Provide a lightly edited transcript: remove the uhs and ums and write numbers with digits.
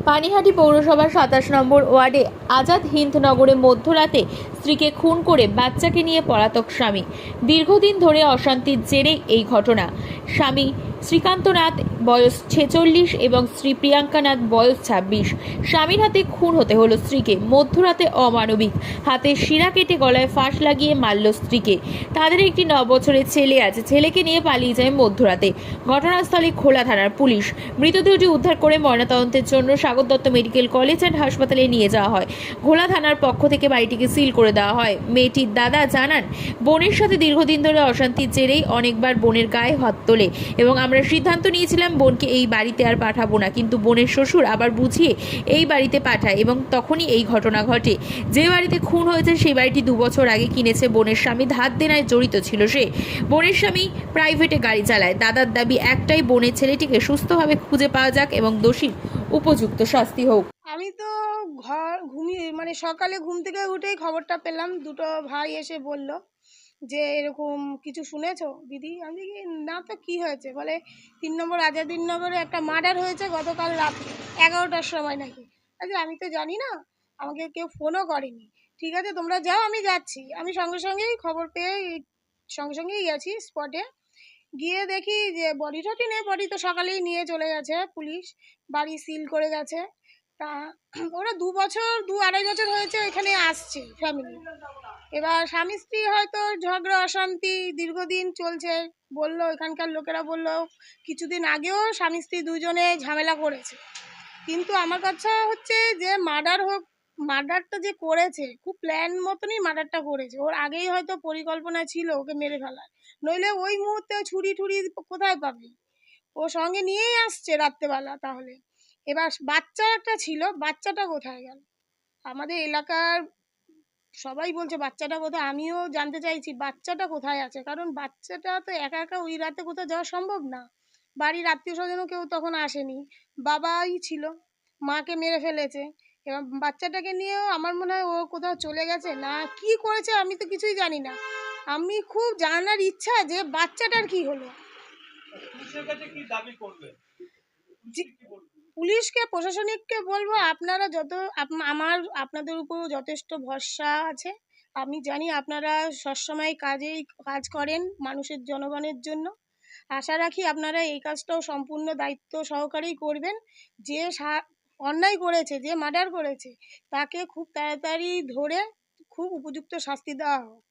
পানিহাটি পৌরসভার 27 নম্বর ওয়ার্ডে আজাদ হিন্দ নগরে মধ্যরাতে স্ত্রীকে খুন করে বাচ্চাকে নিয়ে পলাতক স্বামী। দীর্ঘদিন ধরে অশান্তির জেরে এই ঘটনা। স্বামী শ্রীকান্তনাথ বয়স 46 এবং স্ত্রী প্রিয়াঙ্কা নাথ বয়স 26। স্বামীর হাতে খুন হতে হলো স্ত্রীকে। মধ্যরাতে অমানবিক হাতে শিরা কেটে গলায় ফাঁস লাগিয়ে মারল স্ত্রীকে। তাদের একটি 9 বছরের ছেলে আছে। ছেলেকে নিয়ে পালিয়ে যায় মধ্যরাতে। ঘটনাস্থলে খোলা থানার পুলিশ। মৃতদেহটি উদ্ধার করে ময়নাতদন্তের জন্য Sagar Dutta medical college and হাসপাতালে নিয়ে যাওয়া হয়। ঘোলা থানার পক্ষ থেকে বাড়িটিকে সিল করে দেওয়া হয়। মেয়েটির দাদা জানান, বোনের সাথে দীর্ঘদিন ধরে অশান্তির জেরেই অনেকবার বোনের গায়ে হাত তোলে এবং আমরা সিদ্ধান্ত নিয়েছিলাম বোনকে এই বাড়িতে আর পাঠাবো না, কিন্তু বোনের শ্বশুর আবার বুঝিয়ে এই বাড়িতে পাঠায় এবং তখনই এই ঘটনা ঘটে। যে বাড়িতে খুন হয়েছে সেই বাড়িটি 2 বছর আগে কিনেছে বোনের স্বামী। ধার দেনায় জড়িত ছিল সে। বোনের স্বামী প্রাইভেটে গাড়ি চালায়। দাদার দাবি একটাই, বোনের ছেলেটিকে সুস্থভাবে খুঁজে পাওয়া যাক এবং দোষীর উপযুক্ত শাস্তি হোক। আমি তো ঘুমিয়ে সকালে ঘুম থেকে উঠেই খবরটা পেলাম। দুটো ভাই এসে বলল যে এরকম কিছু শুনেছো দিদি? আমি কি না, তো কি হয়েছে? বলে 3 নম্বর আজাদিননগরে একটা মার্ডার হয়েছে গতকাল রাত 11টার সময় নাকি। আচ্ছা, আমি তো জানি না, আমাকে কেউ ফোনও করেনি। ঠিক আছে, তোমরা যাও, আমি যাচ্ছি। আমি সঙ্গে সঙ্গেই খবর পেয়ে সঙ্গে সঙ্গেই গেছি স্পটে। গিয়ে দেখি যে বডি টডি নেই, বডি তো সকালেই নিয়ে চলে গেছে পুলিশ, বাড়ি সিল করে গেছে। তা ওরা 2-2.5 বছর হয়েছে এখানে আসছে ফ্যামিলি। এবার স্বামী স্ত্রী হয়তো ঝগড়া অশান্তি দীর্ঘদিন চলছে। বললো, এখানকার লোকেরা বললো কিছুদিন আগেও স্বামী স্ত্রী দুজনে ঝামেলা করেছে। কিন্তু আমার কথা হচ্ছে যে মার্ডারটা যে করেছে খুব প্ল্যান মতনই মার্ডারটা করেছে। ওর আগেই হয়তো পরিকল্পনা ছিল ওকে মেরে ফেলার, নইলে ওই মুহূর্তে ছুরি টুরি কোথায় পাবে? ও সঙ্গে নিয়েই আসছে রাত্রেবেলা। তাহলে এবার বাচ্চা একটা ছিল, বাচ্চাটা কোথায় গেল? আমাদের এলাকার সবাই বলছে বাচ্চাটা কোথায়। আমিও জানতে চাইছি বাচ্চাটা কোথায় আছে, কারণ বাচ্চাটা তো একা একা ওই রাতে কোথাও যাওয়া সম্ভব না। বাড়ির আত্মীয় স্বজনও কেউ তখন আসেনি, বাবাই ছিল। মাকে মেরে ফেলেছে। এবার বাচ্চাটাকে নিয়েও আমার মনে হয় ও কোথাও চলে গেছে, না কি করেছে আমি তো কিছুই জানি না। আমি খুব জানার ইচ্ছা যে বাচ্চাটার কি হলো। পুলিশকে, প্রশাসনিককে বলবো, আপনারা আপনাদের উপর যথেষ্ট ভরসা আছে। আমি জানি আপনারা সবসময় কাজ করেন মানুষের, জনগণের জন্য। আশা রাখি আপনারা এই কাজটাও সম্পূর্ণ দায়িত্ব সহকারেই করবেন। যে অন্যায় করেছে, যে মার্ডার করেছে, তাকে খুব তাড়াতাড়ি ধরে খুব উপযুক্ত শাস্তি দেওয়া হোক।